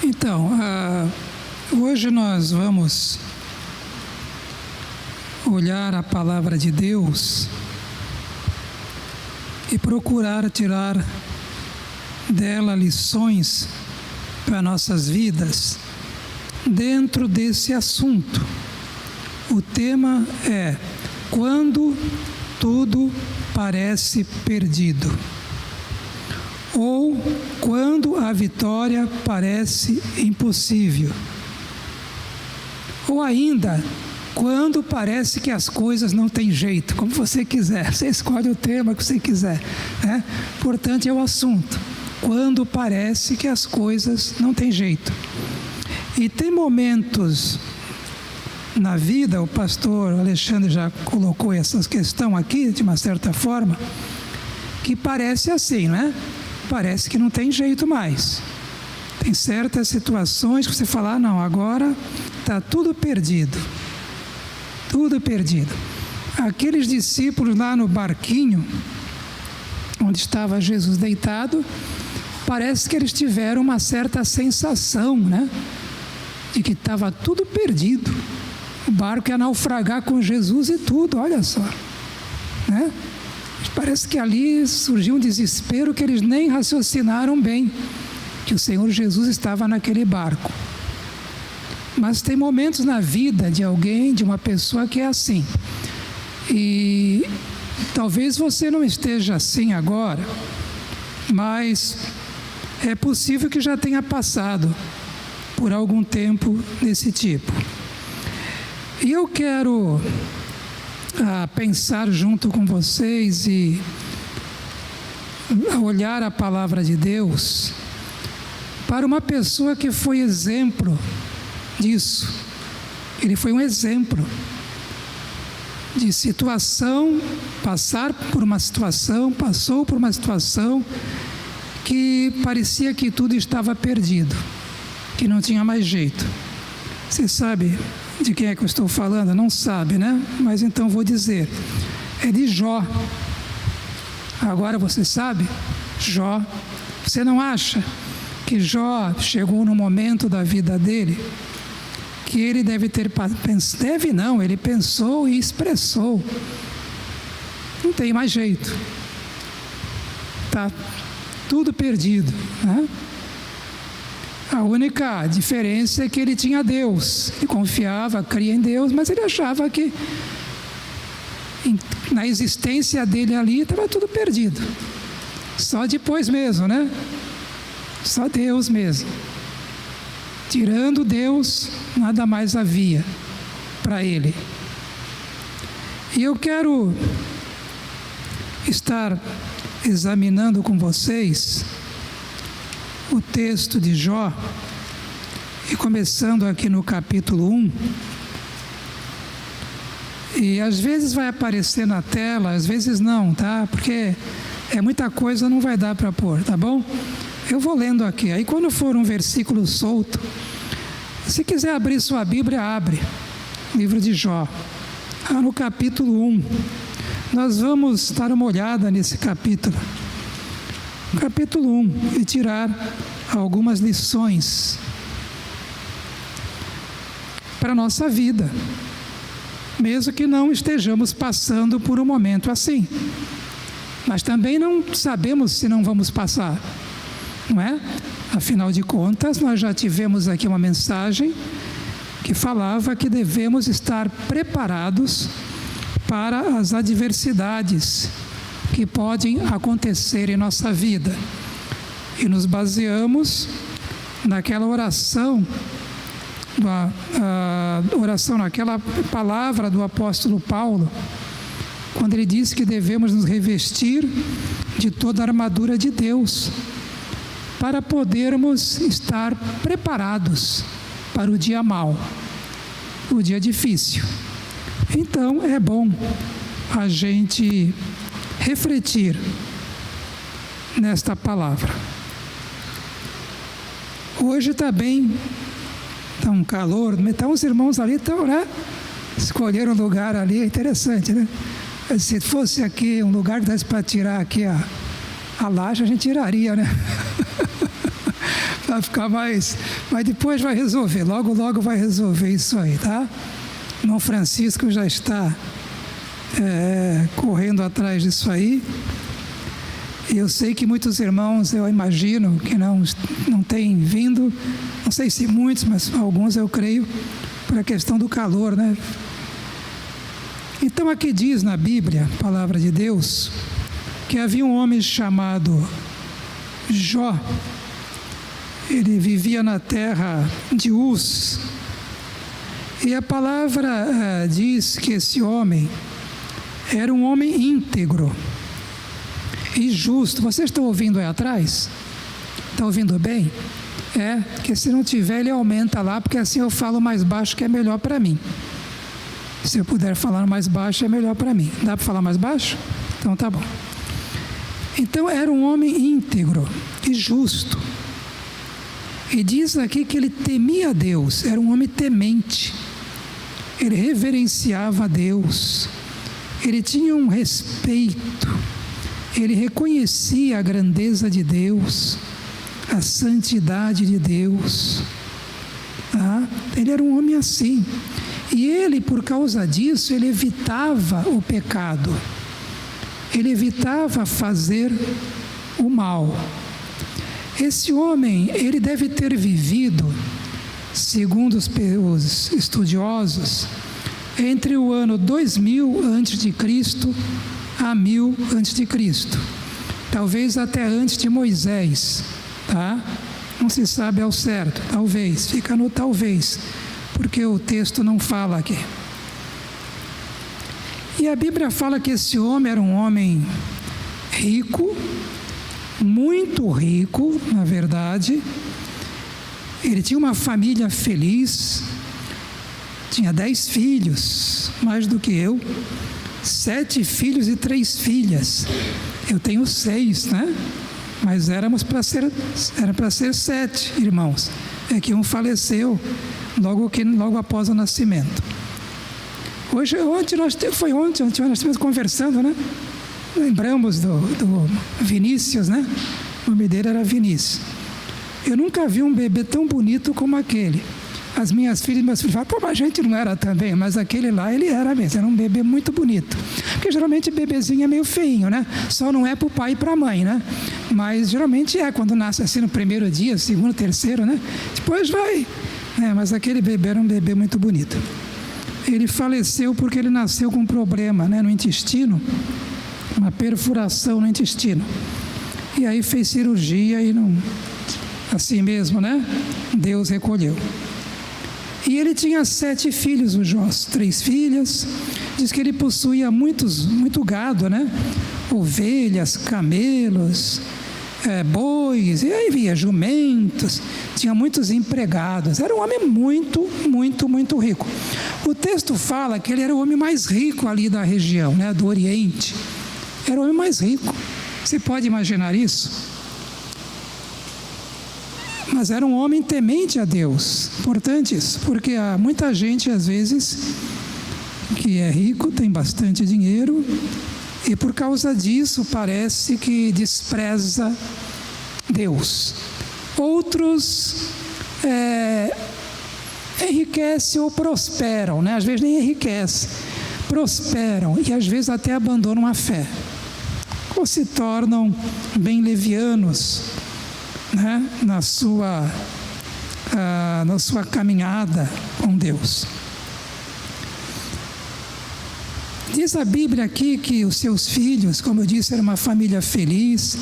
Então, hoje nós vamos olhar a palavra de Deus e procurar tirar dela lições para nossas vidas dentro desse assunto. O tema é: quando tudo parece perdido, ou quando a vitória parece impossível, ou ainda, quando parece que as coisas não têm jeito, como você quiser, você escolhe o tema que você quiser, né? Importante é o assunto, quando parece que as coisas não têm jeito. E tem momentos na vida, o pastor Alexandre já colocou essa questão aqui, de uma certa forma, que parece assim, né? Parece que não tem jeito mais. Tem certas situações que você fala, não, agora está tudo perdido. Tudo perdido. Aqueles discípulos lá no barquinho, onde estava Jesus deitado, parece que eles tiveram uma certa sensação, né? De que estava tudo perdido. O barco ia naufragar com Jesus e tudo, olha só, né? Parece que ali surgiu um desespero que eles nem raciocinaram bem, que o Senhor Jesus estava naquele barco. Mas tem momentos na vida de alguém, de uma pessoa que é assim. E talvez você não esteja assim agora, mas é possível que já tenha passado por algum tempo desse tipo. E eu quero pensar junto com vocês e olhar a palavra de Deus para uma pessoa que foi exemplo disso. Ele foi um exemplo de situação, passou por uma situação que parecia que tudo estava perdido, que não tinha mais jeito. Você sabe de quem é que eu estou falando? Não sabe, né? Mas então vou dizer. É de Jó. Agora você sabe? Jó. Você não acha que Jó chegou no momento da vida dele que ele deve ter pensado? Deve não, ele pensou e expressou. Não tem mais jeito. Está tudo perdido, né? A única diferença é que ele tinha Deus, ele confiava, cria em Deus, mas ele achava que na existência dele ali estava tudo perdido. Só depois mesmo, né? Só Deus mesmo. Tirando Deus, nada mais havia para ele. E eu quero estar examinando com vocês o texto de Jó, e começando aqui no capítulo 1, e às vezes vai aparecer na tela, às vezes não, tá? Porque é muita coisa, não vai dar para pôr, tá bom? Eu vou lendo aqui, aí quando for um versículo solto, se quiser abrir sua Bíblia, abre, livro de Jó, no capítulo 1, nós vamos dar uma olhada nesse capítulo 1, e tirar algumas lições para a nossa vida, mesmo que não estejamos passando por um momento assim, mas também não sabemos se não vamos passar, não é? Afinal de contas, nós já tivemos aqui uma mensagem que falava que devemos estar preparados para as adversidades que podem acontecer em nossa vida. E nos baseamos naquela oração, naquela palavra do apóstolo Paulo, quando ele disse que devemos nos revestir de toda a armadura de Deus, para podermos estar preparados para o dia mau, o dia difícil. Então é bom a gente refletir nesta palavra. Hoje está bem, está um calor, então os irmãos ali estão, né? Escolheram um lugar ali, é interessante, né? Se fosse aqui um lugar que desse para tirar aqui a laje, a gente tiraria, né? Vai ficar mais... Mas depois vai resolver, logo, logo vai resolver isso aí, tá? O irmão Francisco já está correndo atrás disso aí. E eu sei que muitos irmãos, eu imagino, que não têm vindo, não sei se muitos, mas alguns eu creio, por a questão do calor, né? Então aqui diz na Bíblia, palavra de Deus, que havia um homem chamado Jó. Ele vivia na terra de Uz. E a palavra diz que esse homem era um homem íntegro e justo. Vocês estão ouvindo aí atrás? Estão ouvindo bem? Porque se não tiver, ele aumenta lá, porque assim eu falo mais baixo, que é melhor para mim. Se eu puder falar mais baixo, é melhor para mim. Dá para falar mais baixo? Então tá bom. Então era um homem íntegro e justo. E diz aqui que ele temia a Deus, era um homem temente. Ele reverenciava a Deus. Ele tinha um respeito. Ele reconhecia a grandeza de Deus, a santidade de Deus. Ele era um homem assim. E ele, por causa disso, ele evitava o pecado. Ele evitava fazer o mal. Esse homem, ele deve ter vivido, segundo os estudiosos, entre o ano 2000 a.C. a 1000 a.C. Talvez até antes de Moisés, tá? Não se sabe ao certo, talvez, fica no talvez, porque o texto não fala aqui. E a Bíblia fala que esse homem era um homem rico, muito rico, na verdade. Ele tinha uma família feliz, tinha 10 filhos, mais do que eu, 7 filhos e 3 filhas. Eu tenho 6, né? Mas era para ser 7 irmãos. É que um faleceu logo após o nascimento. Ontem nós estivemos conversando, né? Lembramos do Vinícius, né? O nome dele era Vinícius. Eu nunca vi um bebê tão bonito como aquele. As minhas filhas e meus filhos falam, pô, mas a gente não era também, mas aquele lá, ele era mesmo, era um bebê muito bonito. Porque geralmente bebezinho é meio feinho, né? Só não é para o pai e para a mãe, né? Mas geralmente quando nasce assim no primeiro dia, segundo, terceiro, né? Depois vai. Mas aquele bebê era um bebê muito bonito. Ele faleceu porque ele nasceu com um problema, né, no intestino, uma perfuração no intestino. E aí fez cirurgia e não... Assim mesmo, né? Deus recolheu. E ele tinha 7 filhos, o Jó, 3 filhas. Diz que ele possuía muito gado, né? Ovelhas, camelos, bois, e aí via jumentos. Tinha muitos empregados. Era um homem muito, muito, muito rico. O texto fala que ele era o homem mais rico ali da região, né? Do Oriente. Era o homem mais rico. Você pode imaginar isso? Mas era um homem temente a Deus. Importante isso, porque há muita gente, às vezes, que é rico, tem bastante dinheiro, e por causa disso parece que despreza Deus. Outros enriquecem ou prosperam, né? Às vezes nem enriquecem, prosperam e às vezes até abandonam a fé, ou se tornam bem levianos, né? na sua caminhada com Deus. Diz a Bíblia aqui que os seus filhos, como eu disse, era uma família feliz,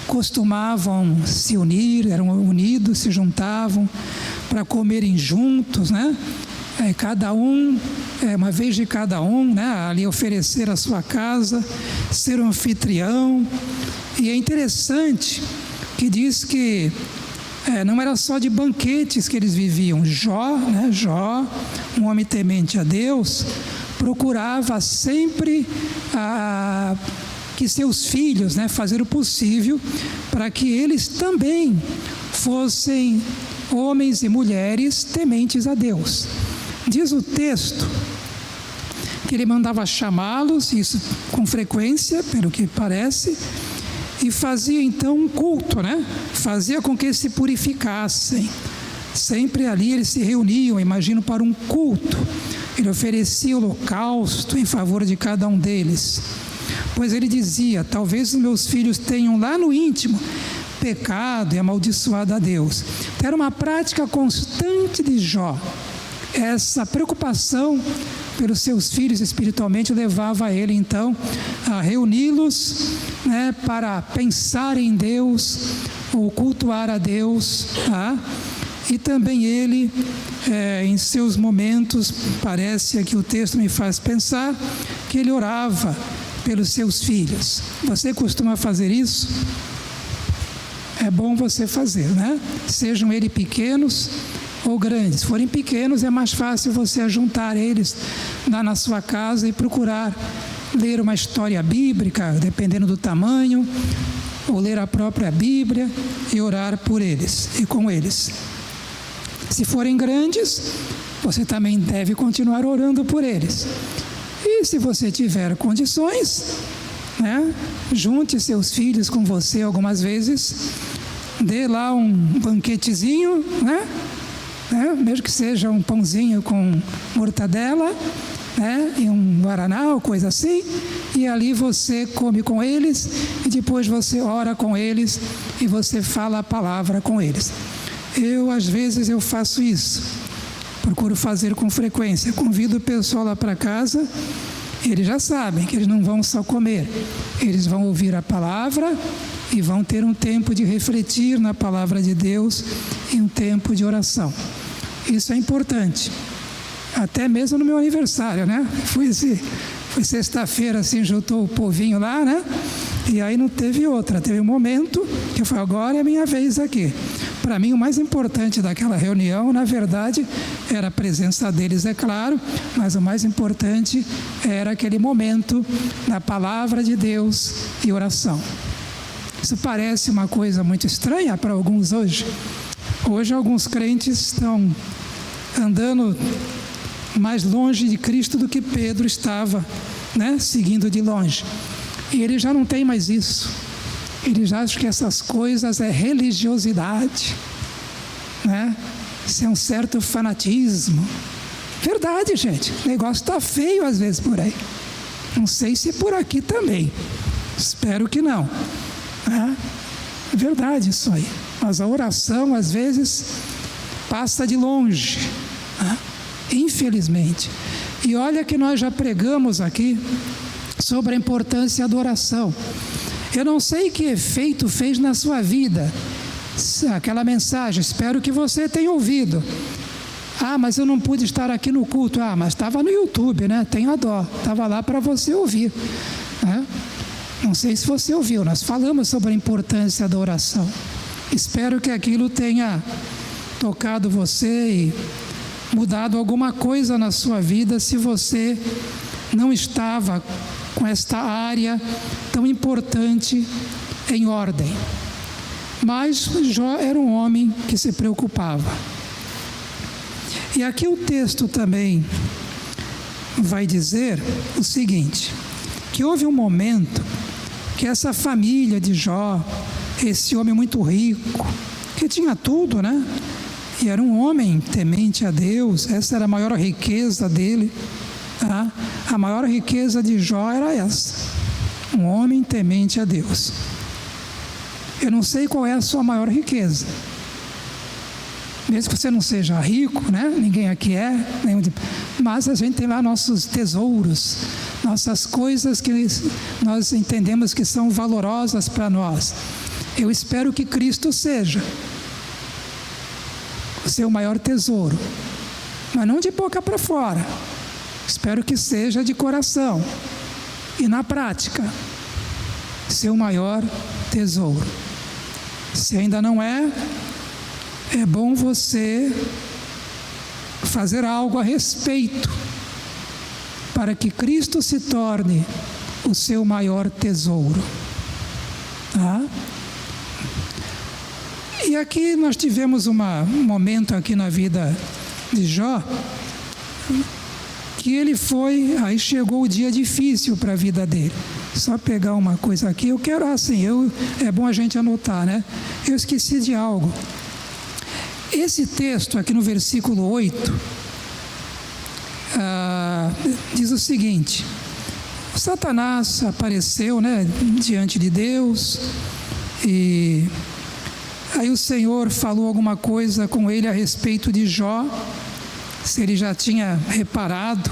costumavam se unir, eram unidos, se juntavam para comerem juntos, né? Cada um, uma vez de cada um, né? Ali oferecer a sua casa, ser um anfitrião. E é interessante que diz que não era só de banquetes que eles viviam. Jó, um homem temente a Deus, procurava sempre que seus filhos, né, fazer o possível para que eles também fossem homens e mulheres tementes a Deus. Diz o texto que ele mandava chamá-los, isso com frequência, pelo que parece, e fazia então um culto, né? Fazia com que eles se purificassem. Sempre ali eles se reuniam, imagino, para um culto. Ele oferecia holocausto em favor de cada um deles. Pois ele dizia: talvez os meus filhos tenham lá no íntimo pecado e amaldiçoado a Deus. Então, era uma prática constante de Jó. Essa preocupação pelos seus filhos espiritualmente levava ele então a reuni-los, né, para pensar em Deus, ou cultuar a Deus, tá? E também ele, em seus momentos, parece que o texto me faz pensar, que ele orava pelos seus filhos. Você costuma fazer isso? É bom você fazer, né? Sejam eles pequenos ou grandes. Se forem pequenos, é mais fácil você juntar eles lá na sua casa e procurar ler uma história bíblica, dependendo do tamanho, ou ler a própria Bíblia e orar por eles e com eles. Se forem grandes, você também deve continuar orando por eles. E se você tiver condições, né, junte seus filhos com você algumas vezes, dê lá um banquetezinho, né, mesmo que seja um pãozinho com mortadela, né, e um guaraná ou coisa assim, e ali você come com eles e depois você ora com eles e você fala a palavra com eles. Às vezes eu faço isso, procuro fazer com frequência, convido o pessoal lá para casa, eles já sabem que eles não vão só comer, eles vão ouvir a palavra e vão ter um tempo de refletir na palavra de Deus e um tempo de oração. Isso é importante, até mesmo no meu aniversário, né? Foi sexta-feira, assim, juntou o povinho lá, né? E aí não teve outra, teve um momento que eu falei: agora é a minha vez aqui. Para mim, o mais importante daquela reunião, na verdade, era a presença deles, é claro, mas o mais importante era aquele momento da palavra de Deus e oração. Isso parece uma coisa muito estranha para alguns hoje. Hoje, alguns crentes estão andando mais longe de Cristo do que Pedro estava, né, seguindo de longe. E ele já não tem mais isso. Eles acham que essas coisas é religiosidade, né? Isso é um certo fanatismo. Verdade, gente. O negócio está feio às vezes por aí. Não sei se por aqui também. Espero que não. É verdade isso aí. Mas a oração às vezes passa de longe, né? Infelizmente. E olha que nós já pregamos aqui sobre a importância da oração. Eu não sei que efeito fez na sua vida aquela mensagem, espero que você tenha ouvido. Mas eu não pude estar aqui no culto. Mas estava no YouTube, né? Tenha dó, estava lá para você ouvir, né? Não sei se você ouviu, nós falamos sobre a importância da oração. Espero que aquilo tenha tocado você e mudado alguma coisa na sua vida, se você não estava com esta área tão importante em ordem. Mas Jó era um homem que se preocupava. E aqui o texto também vai dizer o seguinte, que houve um momento que essa família de Jó, esse homem muito rico, que tinha tudo, né? E era um homem temente a Deus, essa era a maior riqueza dele, tá? A maior riqueza de Jó era essa, um homem temente a Deus. Eu não sei qual é a sua maior riqueza. Mesmo que você não seja rico, né? Ninguém aqui é, mas a gente tem lá nossos tesouros, nossas coisas que nós entendemos que são valorosas para nós. Eu espero que Cristo seja o seu maior tesouro, mas não de boca para fora. Espero que seja de coração e na prática, seu maior tesouro. Se ainda não é bom você fazer algo a respeito, para que Cristo se torne o seu maior tesouro. Tá? E aqui nós tivemos um momento aqui na vida de Jó, que ele foi, aí chegou o dia difícil para a vida dele. Só pegar uma coisa aqui. Eu quero assim, é bom a gente anotar, né? Eu esqueci de algo. Esse texto aqui no versículo 8 diz o seguinte: Satanás apareceu, né, diante de Deus, e aí o Senhor falou alguma coisa com ele a respeito de Jó, se ele já tinha reparado.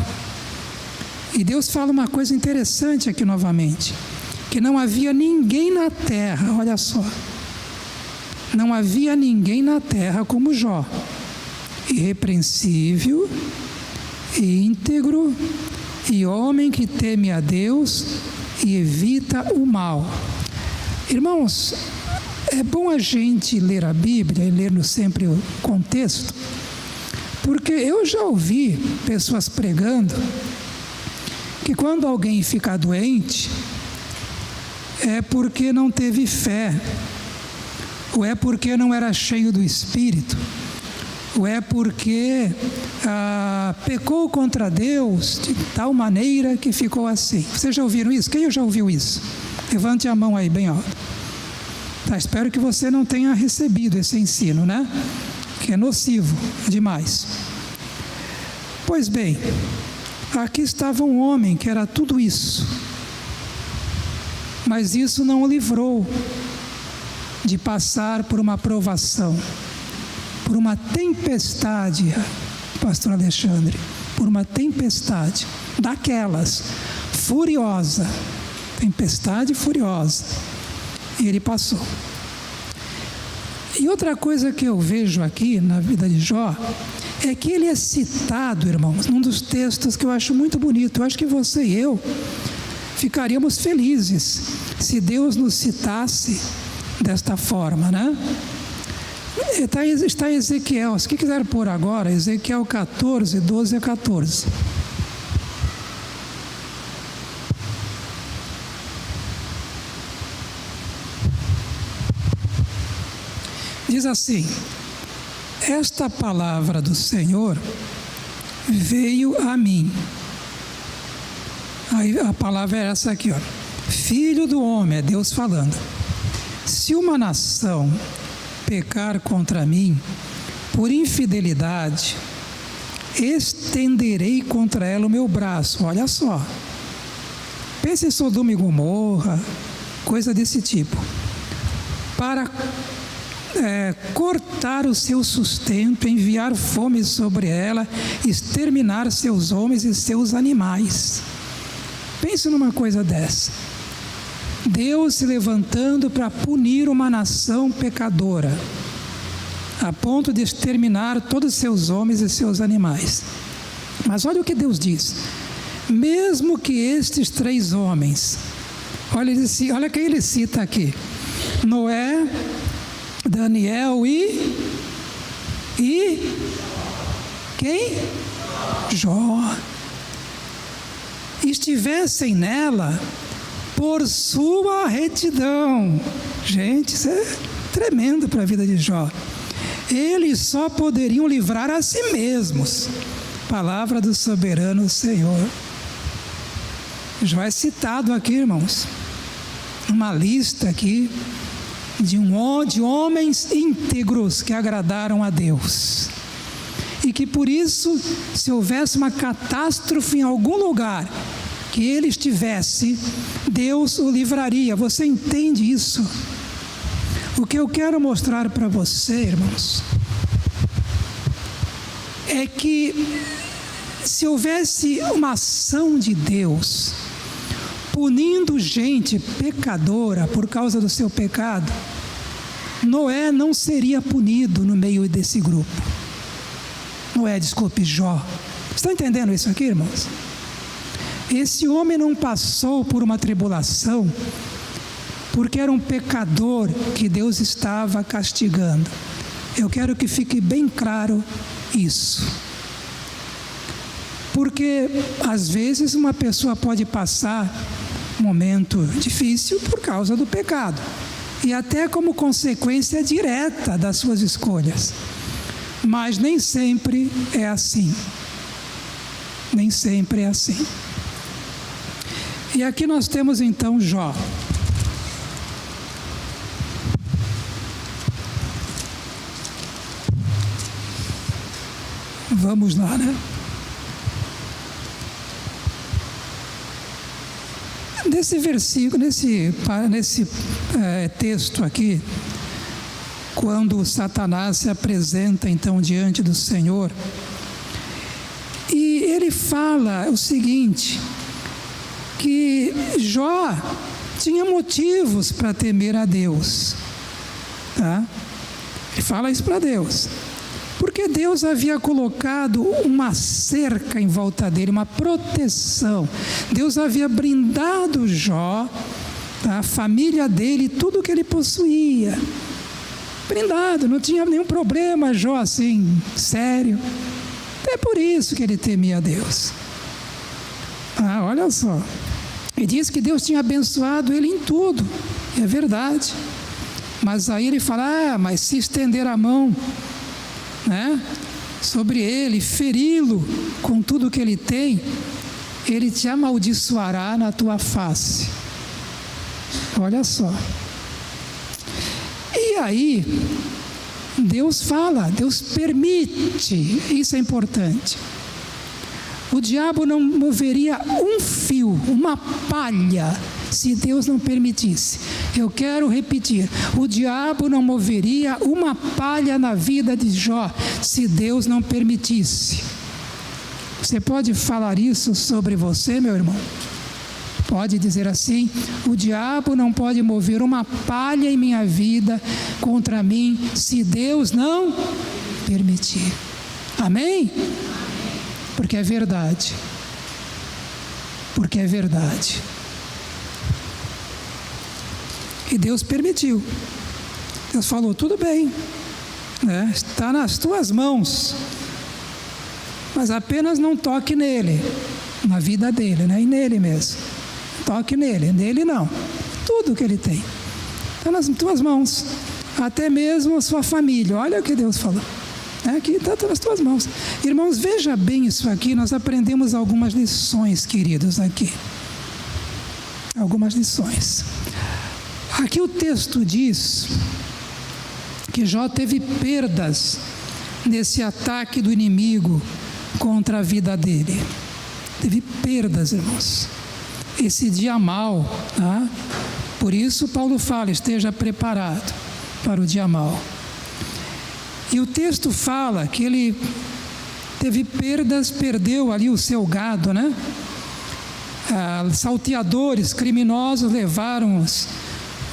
E Deus fala uma coisa interessante aqui novamente, que não havia ninguém na terra, olha só, não havia ninguém na terra como Jó, irrepreensível, íntegro e homem que teme a Deus e evita o mal. Irmãos, é bom a gente ler a Bíblia e ler sempre o contexto, porque eu já ouvi pessoas pregando que quando alguém fica doente é porque não teve fé, ou é porque não era cheio do Espírito, ou é porque pecou contra Deus de tal maneira que ficou assim. Vocês já ouviram isso? Quem já ouviu isso? Levante a mão aí bem alto. Tá, espero que você não tenha recebido esse ensino, né? Que é nocivo demais. Pois bem, aqui estava um homem que era tudo isso, mas isso não o livrou de passar por uma provação, por uma tempestade, pastor Alexandre, por uma tempestade daquelas, furiosa, tempestade furiosa, e ele passou. E outra coisa que eu vejo aqui na vida de Jó, é que ele é citado, irmãos, num dos textos que eu acho muito bonito. Eu acho que você e eu ficaríamos felizes se Deus nos citasse desta forma, né? Está em Ezequiel, se quiser pôr agora, Ezequiel 14, 12 a 14. Diz assim: esta palavra do Senhor veio a mim. Aí a palavra é essa aqui, ó. Filho do homem, é Deus falando. Se uma nação pecar contra mim por infidelidade, estenderei contra ela o meu braço. Olha só. Pense em Sodoma e Gomorra, coisa desse tipo. Para cortar o seu sustento, enviar fome sobre ela, exterminar seus homens e seus animais. Pense numa coisa dessa. Deus se levantando para punir uma nação pecadora, a ponto de exterminar todos os seus homens e seus animais. Mas olha o que Deus diz: mesmo que estes 3 homens, olha quem ele cita aqui: Noé, Daniel e quem? Jó. Estivessem nela por sua retidão. Gente, isso é tremendo para a vida de Jó. Eles só poderiam livrar a si mesmos. Palavra do soberano Senhor. Jó é citado aqui, irmãos, uma lista aqui de homens íntegros que agradaram a Deus, e que por isso, se houvesse uma catástrofe em algum lugar que ele estivesse, Deus o livraria. Você entende isso? O que eu quero mostrar para você, irmãos, é que se houvesse uma ação de Deus punindo gente pecadora por causa do seu pecado, Noé não seria punido no meio desse grupo. Jó. Estão entendendo isso aqui, irmãos? Esse homem não passou por uma tribulação porque era um pecador que Deus estava castigando. Eu quero que fique bem claro isso. Porque, às vezes, uma pessoa pode passar um momento difícil por causa do pecado, e até como consequência direta das suas escolhas. Mas nem sempre é assim. Nem sempre é assim. E aqui nós temos então Jó. Vamos lá, né? Nesse versículo, nesse texto aqui, quando Satanás se apresenta então diante do Senhor, e ele fala o seguinte, que Jó tinha motivos para temer a Deus, tá? Ele fala isso para Deus, porque Deus havia colocado uma cerca em volta dele, uma proteção. Deus havia brindado Jó, tá? A família dele, tudo que ele possuía, brindado, não tinha nenhum problema, Jó, assim, sério. É por isso que ele temia a Deus. Olha só. Ele diz que Deus tinha abençoado ele em tudo. É verdade. Mas aí ele fala, mas se estender a mão, né, sobre ele, feri-lo com tudo que ele tem, ele te amaldiçoará na tua face. Olha só. E aí, Deus fala, Deus permite, isso é importante. O diabo não moveria um fio, uma palha, se Deus não permitisse. Eu quero repetir, o diabo não moveria uma palha na vida de Jó, se Deus não permitisse. Você pode falar isso sobre você, meu irmão? Pode dizer assim, o diabo não pode mover uma palha em minha vida contra mim, se Deus não permitir. Amém? Porque é verdade. Porque é verdade. E Deus permitiu. Deus falou, tudo bem, né? Está nas tuas mãos. Mas apenas não toque nele, na vida dele, né? E nele mesmo. Toque nele não. Tudo que ele tem está nas tuas mãos. Até mesmo a sua família. Olha o que Deus falou. Aqui está nas tuas mãos. Irmãos, veja bem isso aqui. Nós aprendemos algumas lições, queridos, aqui. Algumas lições. Aqui o texto diz que Jó teve perdas nesse ataque do inimigo contra a vida dele. Teve perdas, irmãos. Esse dia mau, tá? Por isso Paulo fala, esteja preparado para o dia mau. E o texto fala que ele teve perdas, perdeu ali o seu gado, né? Salteadores, criminosos levaram os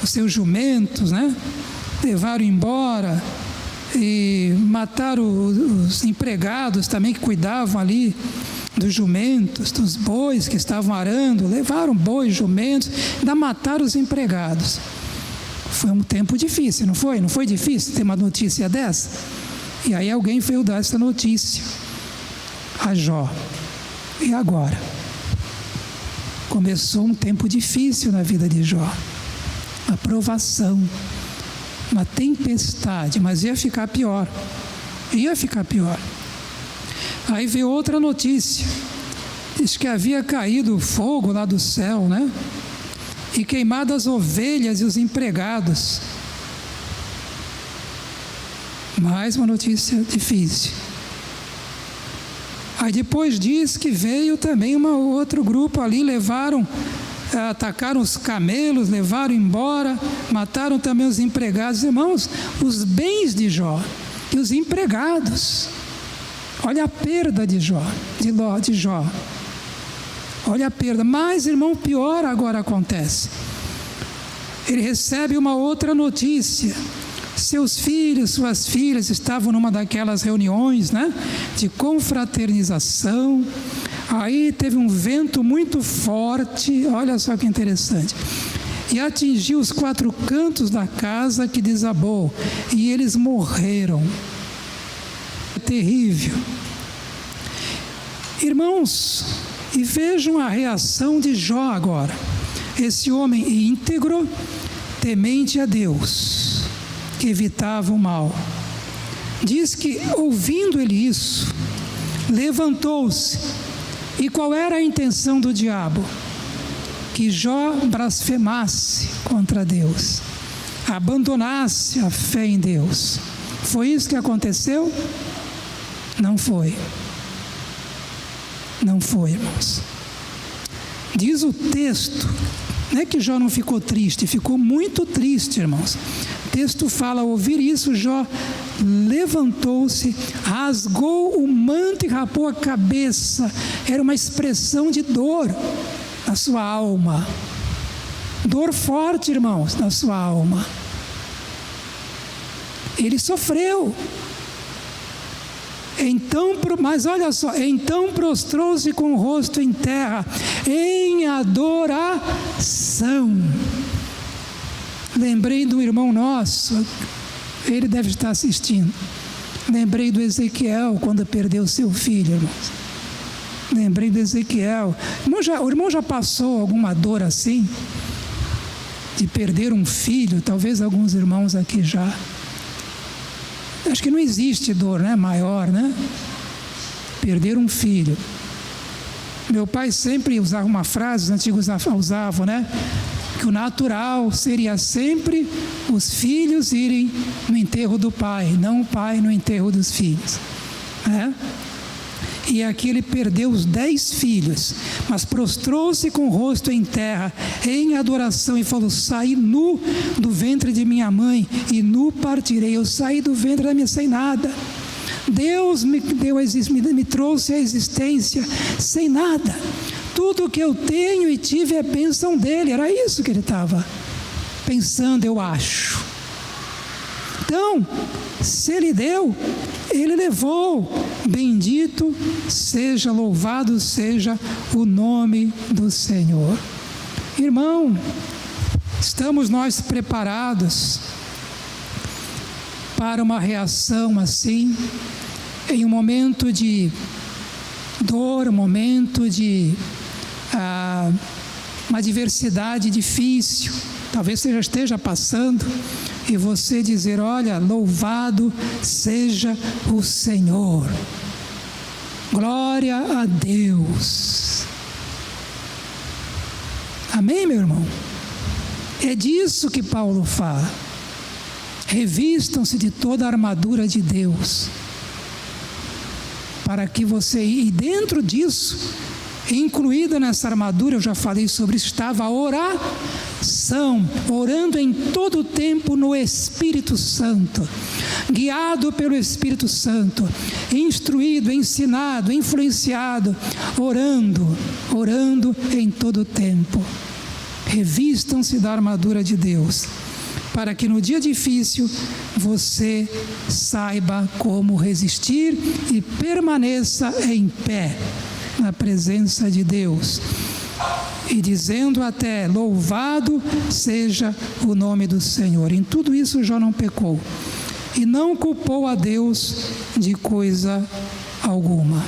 seus jumentos, né? Levaram embora e mataram os empregados também que cuidavam ali dos jumentos, dos bois que estavam arando, levaram bois, jumentos, ainda mataram os empregados. Foi um tempo difícil, não foi? Não foi difícil ter uma notícia dessa? E aí alguém veio dar essa notícia a Jó. E agora? Começou um tempo difícil na vida de Jó. Uma provação, uma tempestade, mas ia ficar pior. Ia ficar pior. Aí veio outra notícia. Diz que havia caído fogo lá do céu, né? E queimado as ovelhas e os empregados. Mais uma notícia difícil. Aí depois diz que veio também outro grupo ali, atacaram os camelos, levaram embora, mataram também os empregados. Irmãos, os bens de Jó e os empregados. Olha a perda de Jó. Olha a perda. Mas, irmão, pior agora acontece. Ele recebe uma outra notícia. Seus filhos, suas filhas estavam numa daquelas reuniões, né, de confraternização. Aí teve um vento muito forte, olha só que interessante, e atingiu os 4 cantos da casa, que desabou, e eles morreram. É terrível. Irmãos, e vejam a reação de Jó agora. Esse homem íntegro, temente a Deus, que evitava o mal. Diz que, ouvindo ele isso, levantou-se. E qual era a intenção do diabo? que Jó blasfemasse contra Deus, abandonasse a fé em Deus. Foi isso que aconteceu? Não foi. Não foi, irmãos. Diz o texto, não é que Jó não ficou triste, ficou muito triste, irmãos. O texto fala, ao ouvir isso, Jó levantou-se, rasgou o manto e rapou a cabeça. Era uma expressão de dor na sua alma. Dor forte, irmãos, na sua alma. Ele sofreu. Então, mas olha só, então prostrou-se com o rosto em terra, em adoração. Lembrei do irmão nosso, ele deve estar assistindo. Lembrei do Ezequiel, quando perdeu seu filho, irmãos. Lembrei do Ezequiel. O irmão já passou alguma dor assim? De perder um filho? Talvez alguns irmãos aqui já. Acho que não existe dor, né? Maior, né? Perder um filho. Meu pai sempre usava uma frase, os antigos usavam, né? Que o natural seria sempre os filhos irem no enterro do pai, não o pai no enterro dos filhos. Né? E aqui ele perdeu os 10 filhos, mas prostrou-se com o rosto em terra, em adoração, e falou: saí nu do ventre de minha mãe, e nu partirei. Eu saí do ventre da minha sem nada. Deus me trouxe a existência sem nada. Tudo que eu tenho e tive é bênção dele. Era isso que ele estava pensando, eu acho. Então, se ele deu, ele levou. Bendito seja, louvado seja o nome do Senhor. Irmão, estamos nós preparados para uma reação assim, em um momento de dor, um momento de uma adversidade difícil, talvez você já esteja passando, e você dizer: olha, louvado seja o Senhor, glória a Deus. Amém, meu irmão? É disso que Paulo fala. Revistam-se de toda a armadura de Deus, para que você, e dentro disso, incluída nessa armadura, eu já falei sobre isso, estava a oração, orando em todo o tempo no Espírito Santo, guiado pelo Espírito Santo, instruído, ensinado, influenciado, orando em todo o tempo. Revistam-se da armadura de Deus, para que no dia difícil você saiba como resistir e permaneça em pé na presença de Deus, e dizendo até: louvado seja o nome do Senhor. Em tudo isso Jó não pecou e não culpou a Deus de coisa alguma.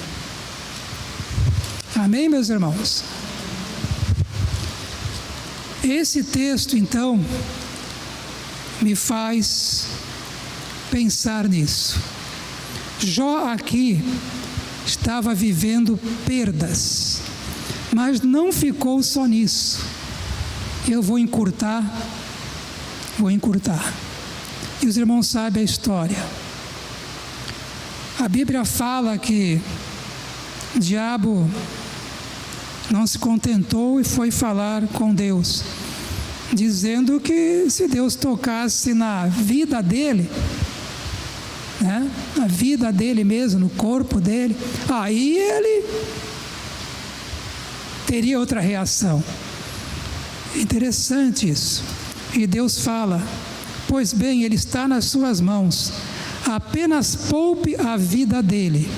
Amém, meus irmãos? Esse texto, então, me faz pensar nisso. Jó aqui estava vivendo perdas, mas não ficou só nisso. Eu vou encurtar. E os irmãos sabem a história. A Bíblia fala que o diabo não se contentou e foi falar com Deus, dizendo que se Deus tocasse na vida dele, né, na vida dele mesmo, no corpo dele, aí ele teria outra reação. Interessante isso. E Deus fala: pois bem, ele está nas suas mãos, apenas poupe a vida dele.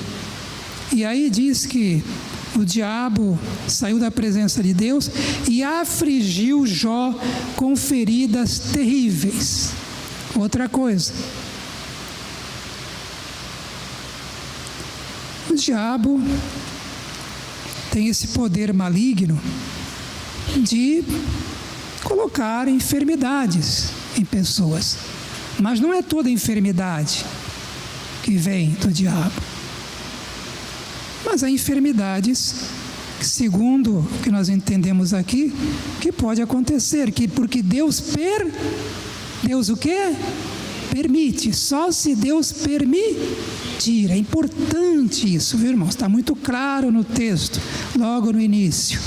E aí diz que o diabo saiu da presença de Deus e afligiu Jó com feridas terríveis. Outra coisa, o diabo tem esse poder maligno de colocar enfermidades em pessoas, mas não é toda enfermidade que vem do diabo, mas há enfermidades segundo o que nós entendemos aqui, que pode acontecer, que porque Deus o quê? Permite, só se Deus permitir. É importante isso, viu, irmãos? Está muito claro no texto, logo no início.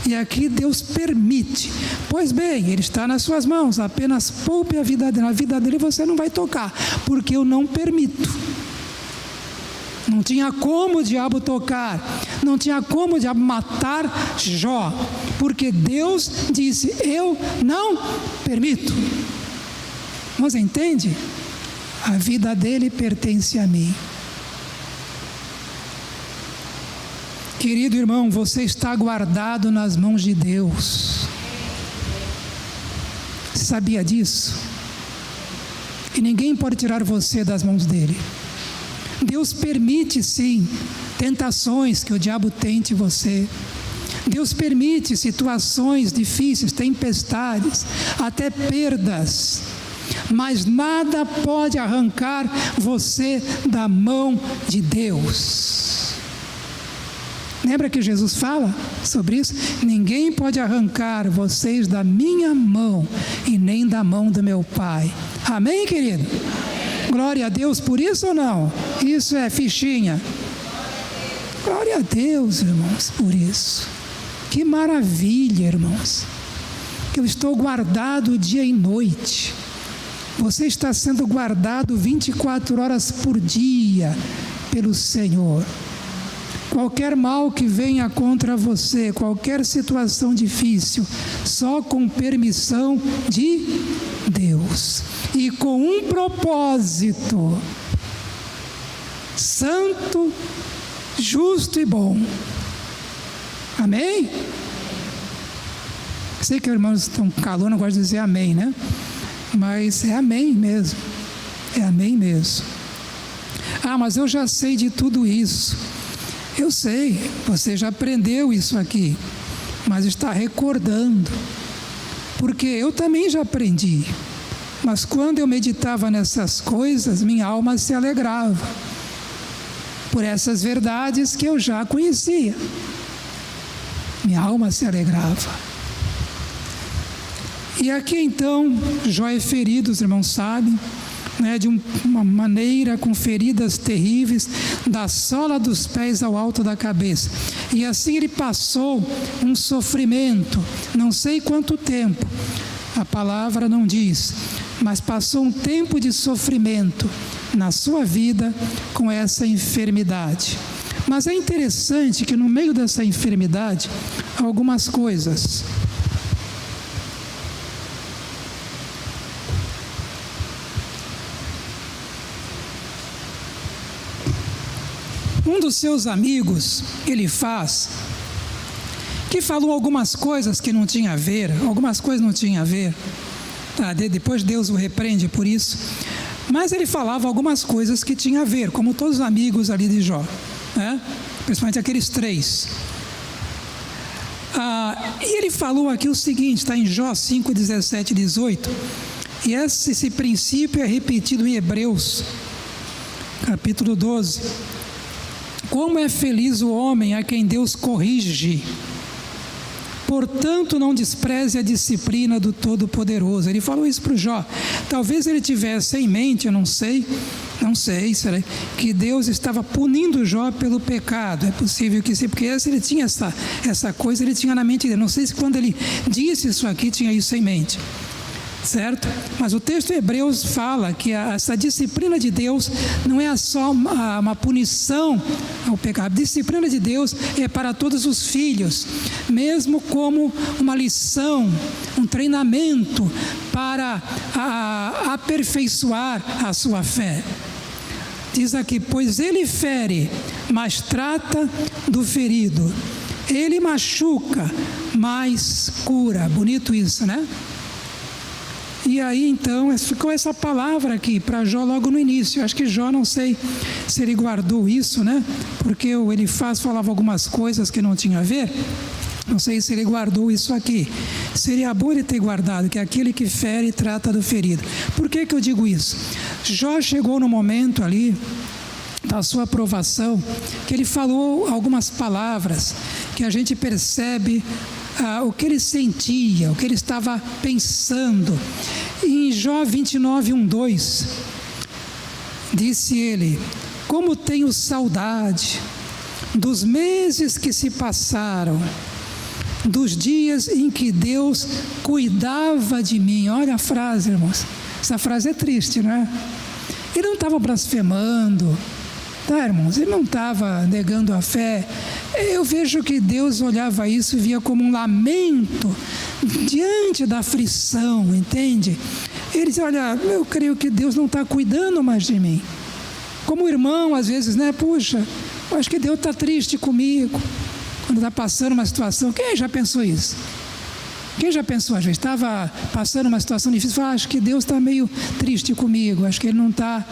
E aqui Deus permite. Pois bem, Ele está nas suas mãos, apenas poupe a vida dele. Na vida dele você não vai tocar, porque eu não permito. Não tinha como o diabo tocar, não tinha como o diabo matar Jó, porque Deus disse, eu não permito. Você entende? A vida dele pertence a mim. Querido irmão, você está guardado nas mãos de Deus. Você sabia disso? E ninguém pode tirar você das mãos dele. Deus permite, sim, tentações que o diabo tente você. Deus permite situações difíceis, tempestades, até perdas. Mas nada pode arrancar você da mão de Deus. Lembra que Jesus fala sobre isso? Ninguém pode arrancar vocês da minha mão e nem da mão do meu Pai. Amém, querido? Glória a Deus por isso ou não? Isso é fichinha. Glória a Deus, irmãos, por isso. Que maravilha, irmãos. Que eu estou guardado dia e noite. Você está sendo guardado 24 horas por dia pelo Senhor. Qualquer mal que venha contra você, qualquer situação difícil, só com permissão de Deus. E com um propósito santo, justo e bom. Amém? Sei que os irmãos estão com calor, não gosto de dizer amém, né? Mas é amém mesmo. É amém mesmo. Ah, mas eu já sei de tudo isso. Eu sei, você já aprendeu isso aqui, mas está recordando. Porque eu também já aprendi. Mas quando eu meditava nessas coisas, minha alma se alegrava por essas verdades que eu já conhecia. Minha alma se alegrava. E aqui então, Jó é ferido, os irmãos sabem, né, de uma maneira com feridas terríveis, da sola dos pés ao alto da cabeça. E assim ele passou um sofrimento, não sei quanto tempo, a palavra não diz, mas passou um tempo de sofrimento na sua vida com essa enfermidade. Mas é interessante que no meio dessa enfermidade, algumas coisas. Um dos seus amigos, Elifaz, que falou algumas coisas que não tinha a ver, tá, depois Deus o repreende por isso, mas ele falava algumas coisas que tinha a ver, como todos os amigos ali de Jó, né? Principalmente aqueles 3. E ele falou aqui o seguinte, está em Jó 5, 17 e 18, e esse princípio é repetido em Hebreus, capítulo 12. Como é feliz o homem a quem Deus corrige. Portanto, não despreze a disciplina do Todo-Poderoso. Ele falou isso para o Jó. Talvez ele tivesse em mente, eu não sei, será que Deus estava punindo Jó pelo pecado. É possível que sim, porque se ele tinha essa coisa, ele tinha na mente dele. Não sei se quando ele disse isso aqui, tinha isso em mente. Certo? Mas o texto de Hebreus fala que essa disciplina de Deus não é só uma punição ao pecado. A disciplina de Deus é para todos os filhos, mesmo como uma lição, um treinamento para aperfeiçoar a sua fé. Diz aqui, pois ele fere, mas trata do ferido. Ele machuca, mas cura. Bonito isso, né? E aí então ficou essa palavra aqui para Jó logo no início. Eu acho que Jó, não sei se ele guardou isso, né? Porque o Elifaz falava algumas coisas que não tinha a ver. Não sei se ele guardou isso aqui. Seria bom ele ter guardado, que é aquele que fere trata do ferido. Por que eu digo isso? Jó chegou no momento ali da sua aprovação, que ele falou algumas palavras que a gente percebe o que ele sentia, o que ele estava pensando. Em Jó 29, 1, 2, disse ele: como tenho saudade dos meses que se passaram, dos dias em que Deus cuidava de mim. Olha a frase, irmãos. Essa frase é triste, não é? Ele não estava blasfemando, tá, irmãos? Ele não estava negando a fé. Eu vejo que Deus olhava isso e via como um lamento diante da aflição, entende? Ele dizia: olha, eu creio que Deus não está cuidando mais de mim. Como irmão, às vezes, né? Puxa, eu acho que Deus está triste comigo quando está passando uma situação. Quem já pensou isso? Quem já pensou, às vezes, estava passando uma situação difícil, fala: acho que Deus está meio triste comigo, acho que Ele não está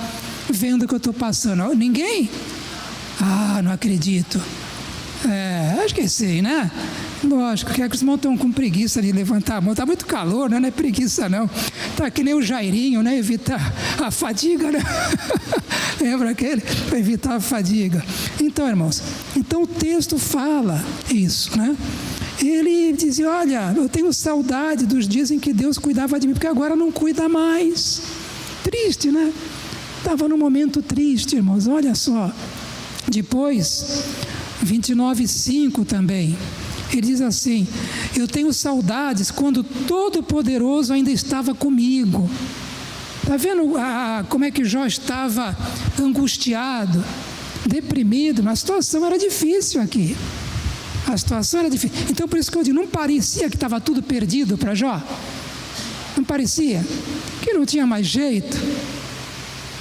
vendo o que eu estou passando. Ninguém? Ah, não acredito. Acho que sei, né? Lógico, que os irmãos estão com preguiça de levantar a mão. Está muito calor, né? Não é preguiça, não. Está que nem o Jairinho, né? Evitar a fadiga, né? Lembra aquele? Para evitar a fadiga. Então, irmãos, então o texto fala isso, né? Ele dizia: olha, eu tenho saudade dos dias em que Deus cuidava de mim, porque agora não cuida mais. Triste, né? Estava num momento triste, irmãos. Olha só. Depois, 29:5 também. Ele diz assim: eu tenho saudades quando o Todo-Poderoso ainda estava comigo. Está vendo como é que Jó estava angustiado, deprimido? A situação era difícil aqui. A situação era difícil. Então, por isso que eu digo, não parecia que estava tudo perdido para Jó? Não parecia? Que não tinha mais jeito?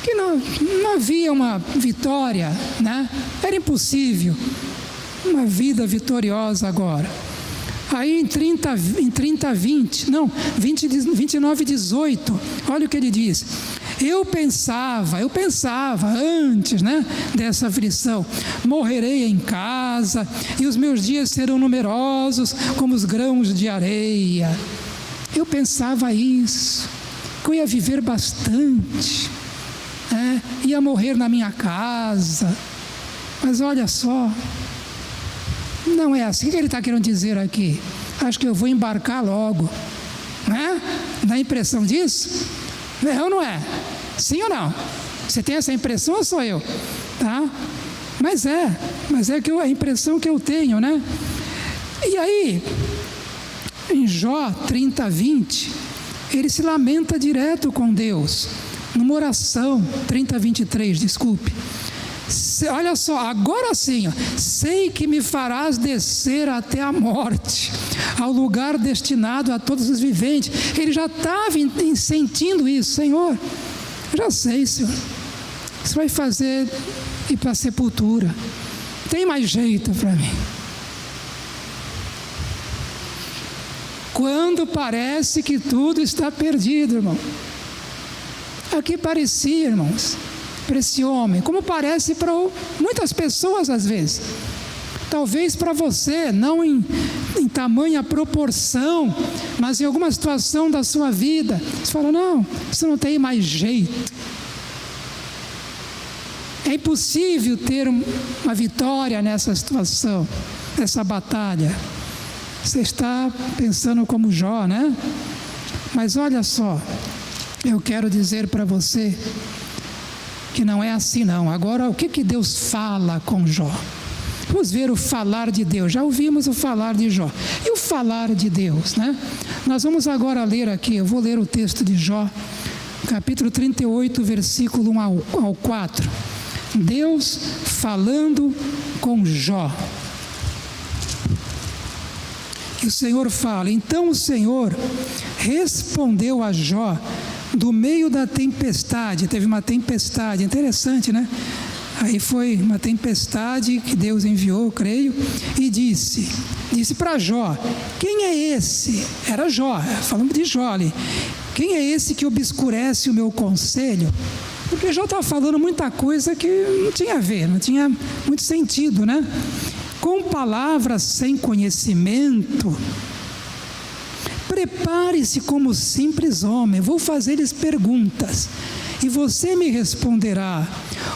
Que não havia uma vitória, né? Era impossível. Uma vida vitoriosa agora. Aí em 29:18, olha o que ele diz: eu pensava antes, né, dessa aflição, morrerei em casa e os meus dias serão numerosos como os grãos de areia. Eu pensava isso, que eu ia viver bastante, ia morrer na minha casa. Mas olha só, não é assim. O que ele está querendo dizer aqui? Acho que eu vou embarcar logo, né? Dá a impressão disso? É ou não é? Sim ou não? Você tem essa impressão ou sou eu? Tá? Mas é a impressão que eu tenho, né? E aí, em Jó 30:20, ele se lamenta direto com Deus, numa oração, 30:23, desculpe. Olha só, agora sim, sei que me farás descer até a morte, ao lugar destinado a todos os viventes. Ele já estava sentindo isso. Senhor, já sei, Senhor, você vai fazer ir para a sepultura, tem mais jeito para mim. Quando parece que tudo está perdido, irmão. Aqui parecia, irmãos, para esse homem, como parece para muitas pessoas às vezes. Talvez para você, não em tamanha proporção, mas em alguma situação da sua vida, você fala: não, isso não tem mais jeito. É impossível ter uma vitória nessa situação, nessa batalha. Você está pensando como Jó, né? Mas olha só, eu quero dizer para você que não é assim não. Agora, o que Deus fala com Jó? Vamos ver o falar de Deus. Já ouvimos o falar de Jó. E o falar de Deus, né? Nós vamos agora ler aqui, eu vou ler o texto de Jó, capítulo 38, versículo 1 ao 4. Deus falando com Jó. E o Senhor fala: então o Senhor respondeu a Jó do meio da tempestade. Teve uma tempestade, interessante, né? Aí foi uma tempestade que Deus enviou, creio, e disse para Jó: quem é esse? Era Jó, falando de Jó ali. Quem é esse que obscurece o meu conselho? Porque Jó estava falando muita coisa que não tinha a ver, não tinha muito sentido, né? Com palavras sem conhecimento, prepare-se como simples homem, vou fazer-lhes perguntas, e você me responderá.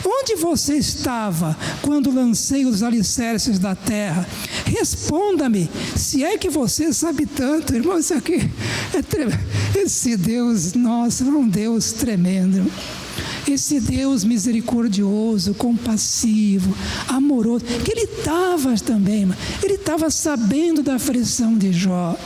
Onde você estava quando lancei os alicerces da terra? Responda-me, se é que você sabe tanto. Irmão, isso aqui é tremendo. Esse Deus nosso é um Deus tremendo. Esse Deus misericordioso, compassivo, amoroso, que ele estava também, ele estava sabendo da aflição de Jó.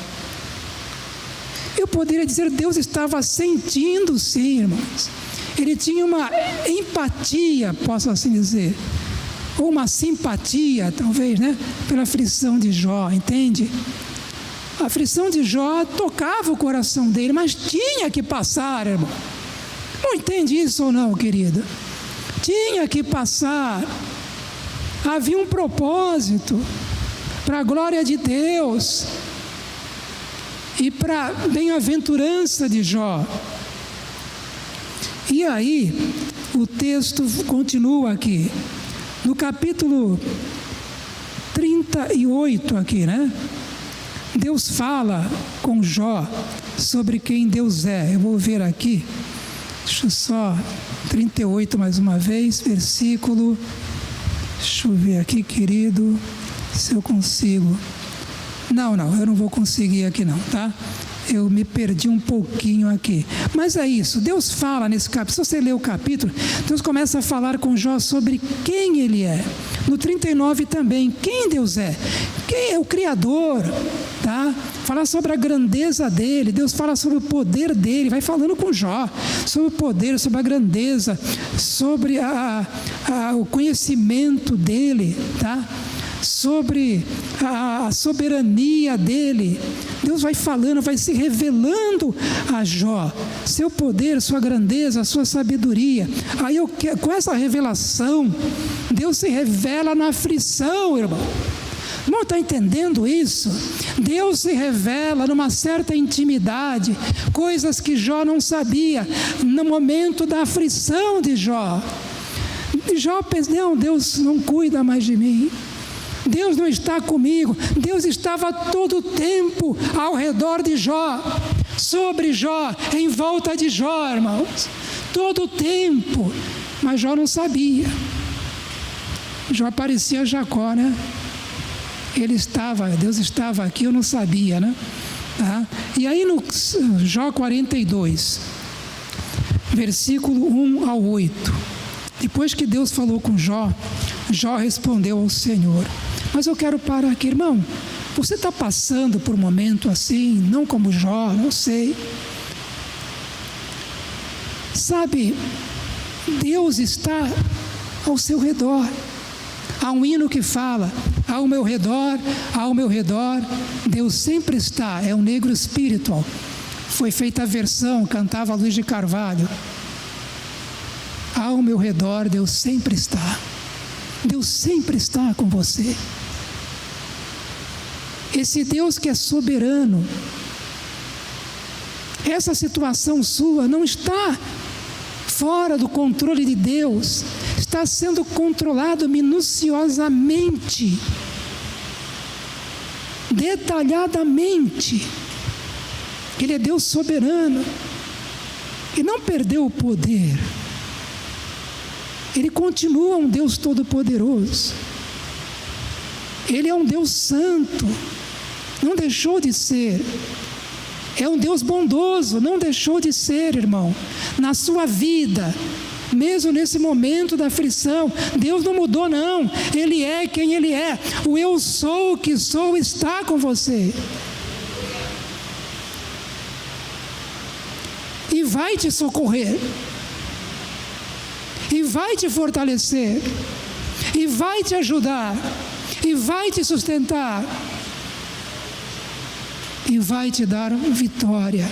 Eu poderia dizer, Deus estava sentindo, sim, irmãos. Ele tinha uma empatia, posso assim dizer, ou uma simpatia, talvez, né, pela aflição de Jó, entende? A aflição de Jó tocava o coração dele, mas tinha que passar, irmão. Não entende isso ou não, querido? Tinha que passar. Havia um propósito para a glória de Deus e para a bem-aventurança de Jó. E aí, o texto continua aqui, no capítulo 38 aqui, né? Deus fala com Jó sobre quem Deus é. Eu vou ver aqui, deixa eu só, 38 mais uma vez, versículo, deixa eu ver aqui, querido, se eu consigo. Não, eu não vou conseguir aqui não, tá? Eu me perdi um pouquinho aqui. Mas é isso, Deus fala nesse capítulo. Se você ler o capítulo, Deus começa a falar com Jó sobre quem ele é. No 39 também, quem Deus é? Quem é o Criador, tá? Fala sobre a grandeza dele. Deus fala sobre o poder dele. Vai falando com Jó sobre o poder, sobre a grandeza, sobre o conhecimento dele, tá? Sobre a soberania dele. Deus vai falando, vai se revelando a Jó, seu poder, sua grandeza, sua sabedoria. Aí com essa revelação, Deus se revela na aflição, irmão. Irmão, está entendendo isso? Deus se revela numa certa intimidade, coisas que Jó não sabia, no momento da aflição de Jó. Jó pensa, não, Deus não cuida mais de mim. Deus não está comigo. Deus estava todo o tempo ao redor de Jó, sobre Jó, em volta de Jó, irmãos. Todo o tempo. Mas Jó não sabia. Jó parecia Jacó, né? Deus estava aqui, eu não sabia, né? Tá? E aí no Jó 42, versículo 1 ao 8. Depois que Deus falou com Jó, Jó respondeu ao Senhor. Mas eu quero parar aqui, irmão. Você está passando por um momento assim, não como Jó, não sei. Sabe, Deus está ao seu redor. Há um hino que fala, ao meu redor, Deus sempre está. É um negro espiritual. Foi feita a versão, cantava Luiz de Carvalho. Ao meu redor, Deus sempre está. Deus sempre está com você. Esse Deus que é soberano. Essa situação sua não está fora do controle de Deus. Está sendo controlado minuciosamente, detalhadamente. Ele é Deus soberano. E não perdeu o poder. Ele continua um Deus todo-poderoso. Ele é um Deus santo. Não deixou de ser. É um Deus bondoso. Não deixou de ser, irmão. Na sua vida, mesmo nesse momento da aflição, Deus não mudou, não. Ele é quem Ele é. O eu sou o que sou está com você. E vai te socorrer. E vai te fortalecer, e vai te ajudar, e vai te sustentar, e vai te dar vitória,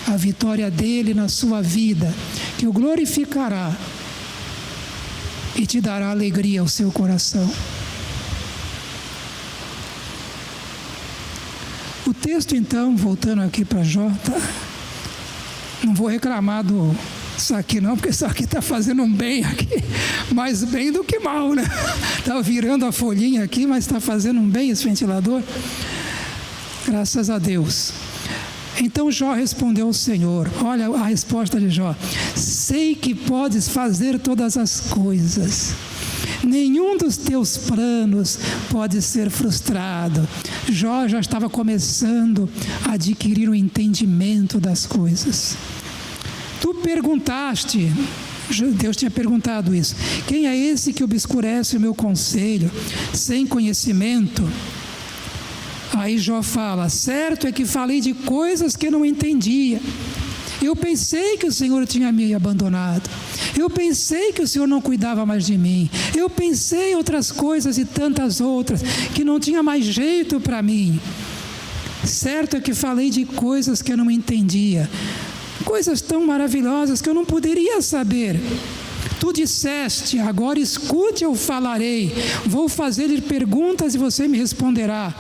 a vitória dele na sua vida, que o glorificará e te dará alegria ao seu coração. O texto então, voltando aqui para Jó, não vou reclamar isso aqui não, porque isso aqui está fazendo um bem aqui, mais bem do que mal, né? Está virando a folhinha aqui, mas está fazendo um bem esse ventilador. Graças a Deus. Então Jó respondeu ao Senhor, olha a resposta de Jó: sei que podes fazer todas as coisas, nenhum dos teus planos pode ser frustrado. Jó já estava começando a adquirir o entendimento das coisas. Tu perguntaste, Deus tinha perguntado isso: quem é esse que obscurece o meu conselho sem conhecimento? Aí Jó fala: certo é que falei de coisas que eu não entendia. Eu pensei que o Senhor tinha me abandonado. Eu pensei que o Senhor não cuidava mais de mim. Eu pensei em outras coisas e tantas outras, que não tinha mais jeito para mim. Certo é que falei de coisas que eu não entendia. Coisas tão maravilhosas que eu não poderia saber. Tu disseste: agora escute, eu falarei. Vou fazer-lhe perguntas e você me responderá.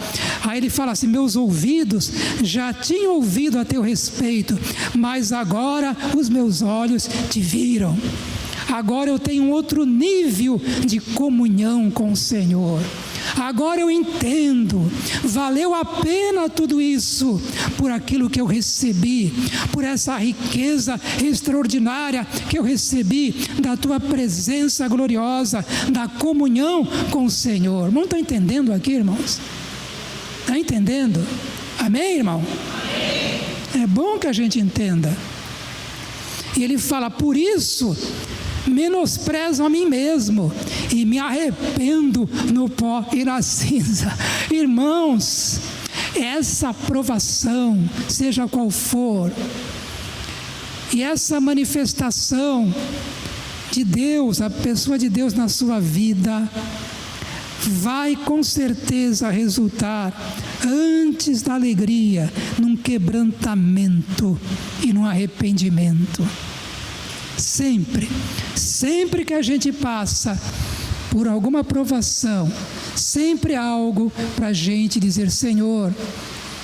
Aí ele fala assim: meus ouvidos já tinham ouvido a teu respeito, mas agora os meus olhos te viram. Agora eu tenho um outro nível de comunhão com o Senhor. Agora eu entendo, valeu a pena tudo isso, por aquilo que eu recebi, por essa riqueza extraordinária que eu recebi da tua presença gloriosa, da comunhão com o Senhor. Não estão entendendo aqui, irmãos? Está entendendo? Amém, irmão? Amém. É bom que a gente entenda. E ele fala: por isso menosprezo a mim mesmo e me arrependo no pó e na cinza. Irmãos, essa provação, seja qual for, e essa manifestação de Deus, a pessoa de Deus na sua vida, vai com certeza resultar, antes da alegria, num quebrantamento e num arrependimento. Sempre que a gente passa por alguma provação, sempre há algo para a gente dizer: Senhor,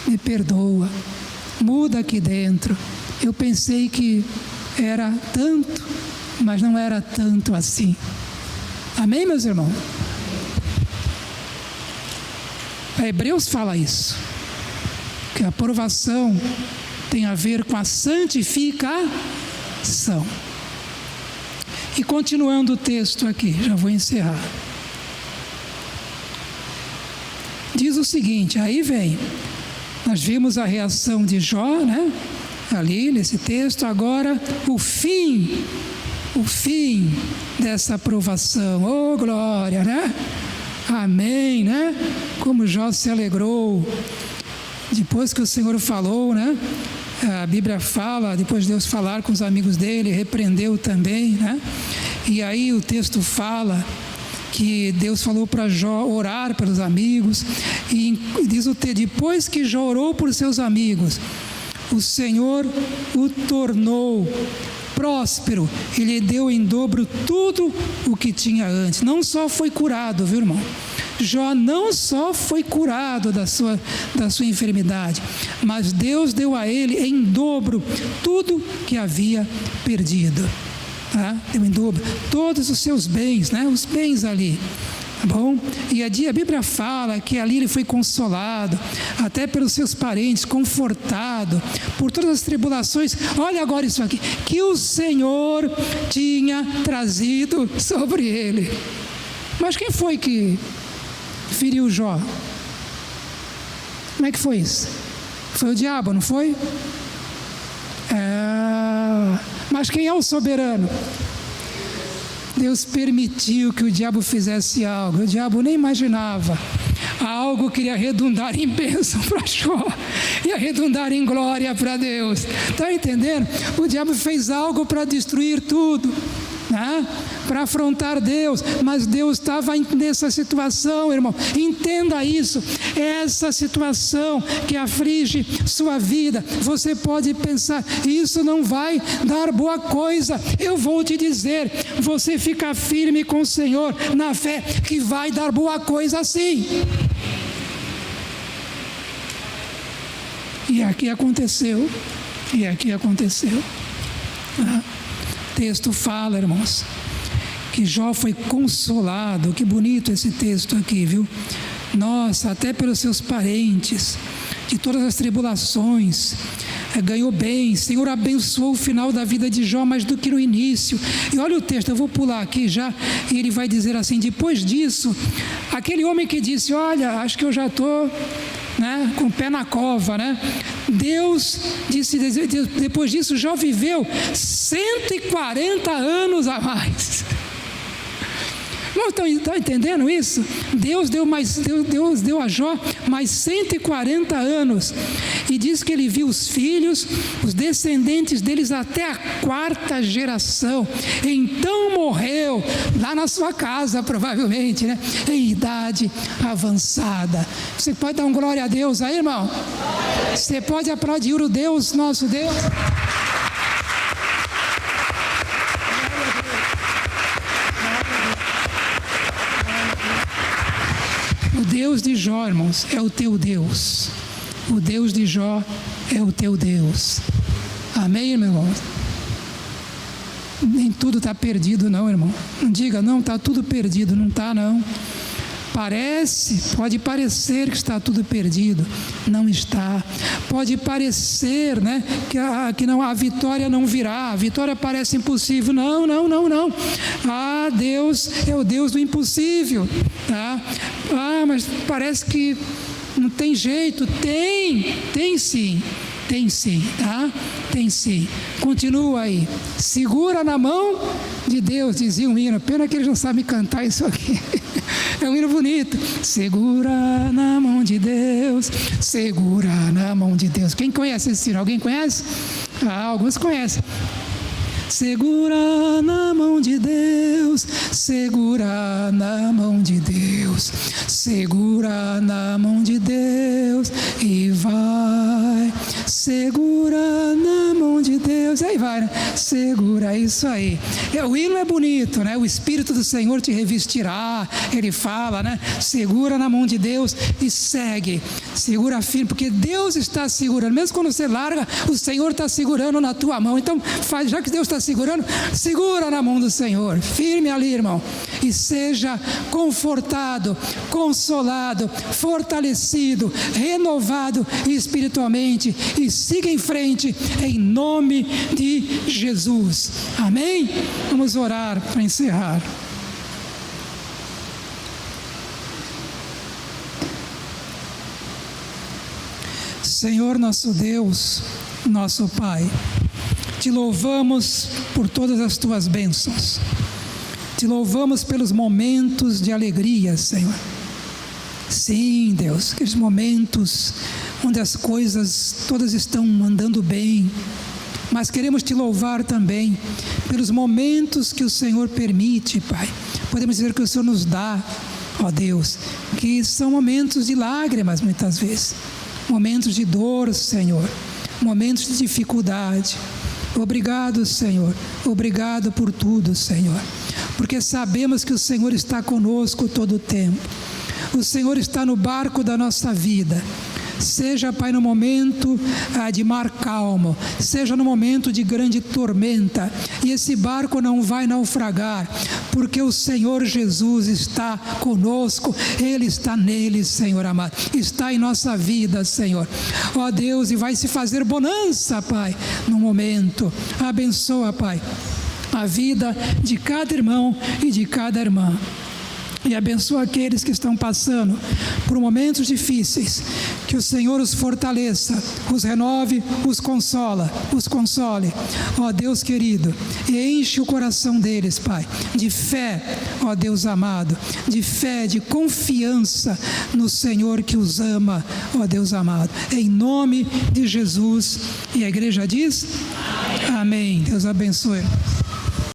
me perdoa, muda aqui dentro. Eu pensei que era tanto, mas não era tanto assim. Amém, meus irmãos? A Hebreus fala isso, que a provação tem a ver com a santificação. E continuando o texto aqui, já vou encerrar. Diz o seguinte, aí vem, nós vimos a reação de Jó, né? Ali nesse texto, agora o fim dessa provação. Oh, glória, né? Amém, né? Como Jó se alegrou. Depois que o Senhor falou, né? A Bíblia fala, depois de Deus falar com os amigos dele, repreendeu também, né? E aí o texto fala que Deus falou para Jó orar pelos amigos, e diz o texto: depois que Jó orou por seus amigos, o Senhor o tornou próspero, ele deu em dobro tudo o que tinha antes. Não só foi curado, viu, irmão? Jó não só foi curado da sua enfermidade, mas Deus deu a ele em dobro tudo que havia perdido. Tá? Deu em dobro todos os seus bens, né? Os bens ali. Tá bom? E a Bíblia fala que ali ele foi consolado, até pelos seus parentes, confortado por todas as tribulações. Olha agora isso aqui, que o Senhor tinha trazido sobre ele. Mas quem foi que feriu Jó? Como é que foi isso? Foi o diabo, não foi? Mas quem é o soberano? Deus permitiu que o diabo fizesse algo. O diabo nem imaginava. Algo que ia redundar em bênção para Jó, ia redundar em glória para Deus. Está entendendo? O diabo fez algo para destruir tudo, né? Para afrontar Deus, mas Deus estava nessa situação, irmão. Entenda isso. Essa situação que aflige sua vida, você pode pensar: isso não vai dar boa coisa. Eu vou te dizer, você fica firme com o Senhor na fé, que vai dar boa coisa sim. E aqui aconteceu. O texto fala, irmãos, que Jó foi consolado. Que bonito esse texto aqui, viu? Nossa, até pelos seus parentes, de todas as tribulações, ganhou bem. Senhor, abençoou o final da vida de Jó mais do que no início. E olha o texto, eu vou pular aqui já, e ele vai dizer assim: depois disso, aquele homem que disse, olha, acho que eu já estou, né, com o pé na cova, né? Deus disse, depois disso, Jó viveu 140 anos a mais. Não estão entendendo isso? Deus deu a Jó mais 140 anos. E diz que ele viu os filhos, os descendentes deles até a 4ª geração. Então morreu, lá na sua casa, provavelmente, né? Em idade avançada. Você pode dar um glória a Deus aí, irmão? Você pode aplaudir o Deus, nosso Deus? O Deus de Jó, irmãos, é o teu Deus. O Deus de Jó é o teu Deus. Amém, irmão? Nem tudo está perdido, não, irmão. Não diga, não, está tudo perdido. Não está, não. Pode parecer que está tudo perdido. Não está. Pode parecer, né, que não, a vitória não virá. A vitória parece impossível. Não. Ah, Deus é o Deus do impossível. Tá? Ah, mas parece que não tem jeito. Tem sim, tá? Tem sim. Continua aí. Segura na mão de Deus, dizia um hino. Pena que eles não sabem cantar isso aqui. É um hino bonito. Segura na mão de Deus, segura na mão de Deus. Quem conhece esse hino? Alguém conhece? Ah, alguns conhecem. Segura na mão de Deus, segura na mão de Deus, segura na mão de Deus e vai. Segura na mão de Deus, aí vai, né? Segura, isso aí. O hino é bonito, né? O Espírito do Senhor te revestirá, ele fala, né? Segura na mão de Deus e segue. Segura firme, porque Deus está segurando. Mesmo quando você larga, o Senhor está segurando na tua mão. Então, já que Deus está segurando, segura na mão do Senhor, firme ali, irmão, e seja confortado, consolado, fortalecido, renovado espiritualmente, e siga em frente em nome de Jesus. Amém? Vamos orar para encerrar. Senhor nosso Deus, nosso Pai, te louvamos por todas as tuas bênçãos. Te louvamos pelos momentos de alegria, Senhor. Sim, Deus, aqueles momentos onde as coisas todas estão andando bem. Mas queremos te louvar também pelos momentos que o Senhor permite, Pai. Podemos dizer que o Senhor nos dá, ó Deus, que são momentos de lágrimas muitas vezes. Momentos de dor, Senhor. Momentos de dificuldade. Obrigado, Senhor. Obrigado por tudo, Senhor. Porque sabemos que o Senhor está conosco todo o tempo. O Senhor está no barco da nossa vida. Seja, Pai, no momento de mar calmo, seja no momento de grande tormenta, e esse barco não vai naufragar, porque o Senhor Jesus está conosco, Ele está nele, Senhor amado, está em nossa vida, Senhor, ó Deus, e vai se fazer bonança, Pai, no momento. Abençoa, Pai, a vida de cada irmão e de cada irmã. E abençoa aqueles que estão passando por momentos difíceis. Que o Senhor os fortaleça, os renove, os console. Ó Deus querido, e enche o coração deles, Pai, de fé, ó Deus amado, de fé, de confiança no Senhor que os ama, ó Deus amado. Em nome de Jesus. E a igreja diz? Amém. Deus abençoe.